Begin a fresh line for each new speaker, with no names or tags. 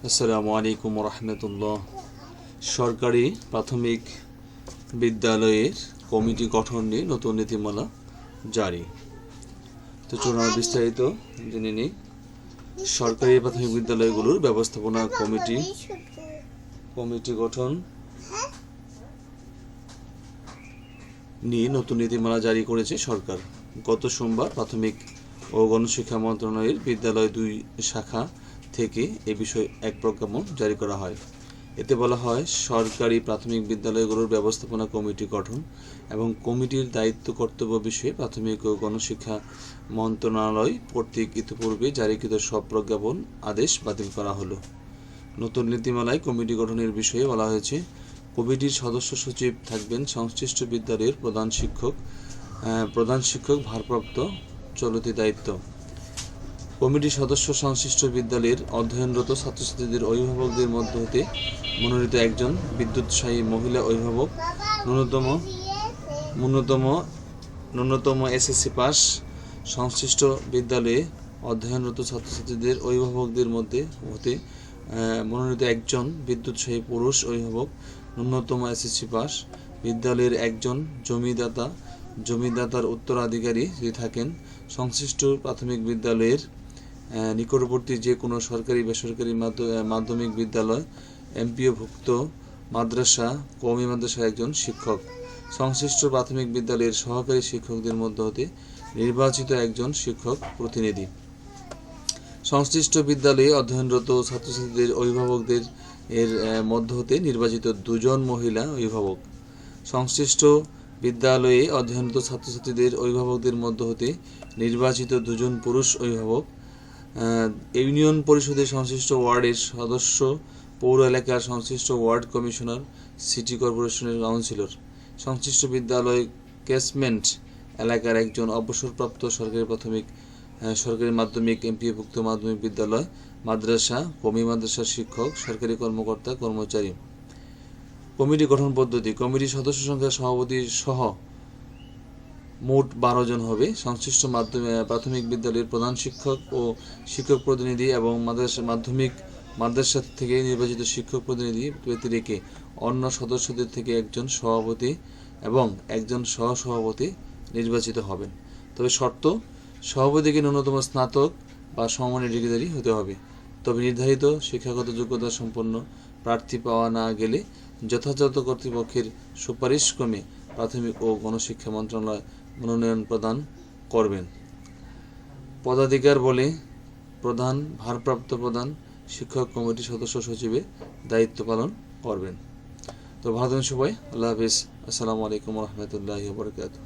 আসসালামু আলাইকুম রহমতুল্লাহ। সরকারি প্রাথমিক বিদ্যালয়ের কমিটি গঠন নিয়ে নতুন নীতিমালা জারি। তো চলুন আমরা বিস্তারিত জেনে নিই। সরকারি প্রাথমিক বিদ্যালয়গুলোর ব্যবস্থাপনা কমিটি গঠন নিয়ে নতুন নীতিমালা জারি করেছে সরকার। গত সোমবার প্রাথমিক ও গণশিক্ষা মন্ত্রণালয়ের বিদ্যালয় ২ শাখা থেকে এ বিষয়ে এক প্রজ্ঞাপন জারি করা হয়। এতে বলা হয়, সরকারি প্রাথমিক বিদ্যালয়গুলোর ব্যবস্থাপনা কমিটি গঠন এবং কমিটির দায়িত্ব কর্তব্য বিষয়ে প্রাথমিক ও গণশিক্ষা মন্ত্রণালয় কর্তৃক ইতিপূর্বে জারিকৃত সব প্রজ্ঞাপন আদেশ বাতিল করা হলো। নতুন নীতিমালায় কমিটি গঠনের বিষয়ে বলা হয়েছে, কমিটির সদস্য সচিব থাকবেন সংশ্লিষ্ট বিদ্যালয়ের প্রধান শিক্ষক ভারপ্রাপ্ত চলতি দায়িত্ব। কমিটির সদস্য সংশ্লিষ্ট বিদ্যালয়ের অধ্যয়নরত ছাত্রছাত্রীদের অভিভাবকদের মধ্য হতে মনোনীত একজন বিদ্যুৎসাহী মহিলা অভিভাবক, ন্যূনতম এসএসসি পাস, সংশ্লিষ্ট বিদ্যালয়ে অধ্যয়নরত ছাত্রছাত্রীদের অভিভাবকদের মধ্যে হতে মনোনীত একজন বিদ্যুৎসাহী পুরুষ অভিভাবক, ন্যূনতম এসএসসি পাস, বিদ্যালয়ের একজন জমিদাতার উত্তরাধিকারী যদি থাকেন, সংশ্লিষ্ট প্রাথমিক বিদ্যালয়ের নিকটবর্তী যে কোনো সরকারি বেসরকারি মাধ্যমিক বিদ্যালয়, এমপিওভুক্ত মাদ্রাসা, কওমি মাদ্রাসার একজন শিক্ষক, সংশ্লিষ্ট প্রাথমিক বিদ্যালয়ের সহকারী শিক্ষকদের মধ্য হতে নির্বাচিত একজন শিক্ষক প্রতিনিধি, সংশ্লিষ্ট বিদ্যালয়ে অধ্যয়নরত ছাত্রছাত্রীদের অভিভাবকদের এর মধ্য হতে নির্বাচিত 2 জন মহিলা অভিভাবক, সংশ্লিষ্ট বিদ্যালয়ে অধ্যয়নরত ছাত্রছাত্রীদের অভিভাবকদের মধ্য হতে নির্বাচিত 2 জন পুরুষ অভিভাবক, ইউনিয়ন পরিষদের সংশ্লিষ্ট ওয়ার্ডের সদস্য, পৌর এলাকার সংশ্লিষ্ট ওয়ার্ড কমিশনার, সিটি কর্পোরেশনের কাউন্সিলর, সংশ্লিষ্ট বিদ্যালয় ক্যাচমেন্ট এলাকার একজন অবসরপ্রাপ্ত সরকারি মাধ্যমিক এমপিওভুক্ত মাধ্যমিক বিদ্যালয়, মাদ্রাসা, কওমি মাদ্রাসার শিক্ষক, সরকারি কর্মকর্তা কর্মচারী। কমিটি গঠন পদ্ধতি। কমিটির সদস্য সংখ্যা সভাপতি সহ মোট 12 জন হবে। সংশ্লিষ্ট প্রাথমিক বিদ্যালয়ের প্রধান শিক্ষক ও শিক্ষক প্রতিনিধি এবং মাদ্রাসা থেকে নির্বাচিত শিক্ষক প্রতিনিধি ব্যতিরেকে অন্য সদস্যদের থেকে একজন সভাপতি এবং একজন সহ-সভাপতি নির্বাচিত হবেন। তবে শর্ত, সভাপতিকে ন্যূনতম স্নাতক বা সমমানের ডিগ্রিধারী হতে হবে। তবে নির্ধারিত শিক্ষাগত যোগ্যতা সম্পন্ন প্রার্থী পাওয়া না গেলে যথাযথ কর্তৃপক্ষের সুপারিশক্রমে প্রাথমিক ও গণশিক্ষা মন্ত্রণালয় মনোনয়ন প্রদান করবেন। পদাধিকার বলে প্রধান, ভারপ্রাপ্ত প্রধান শিক্ষক কমিটির সদস্য সচিবের দায়িত্ব পালন করবেন। তো ভালো থাকুন সবাই। আল্লাহ হাফিজ। আসসালামু আলাইকুম রহমতুল্লাহি ওয়া বারাকাতুহু।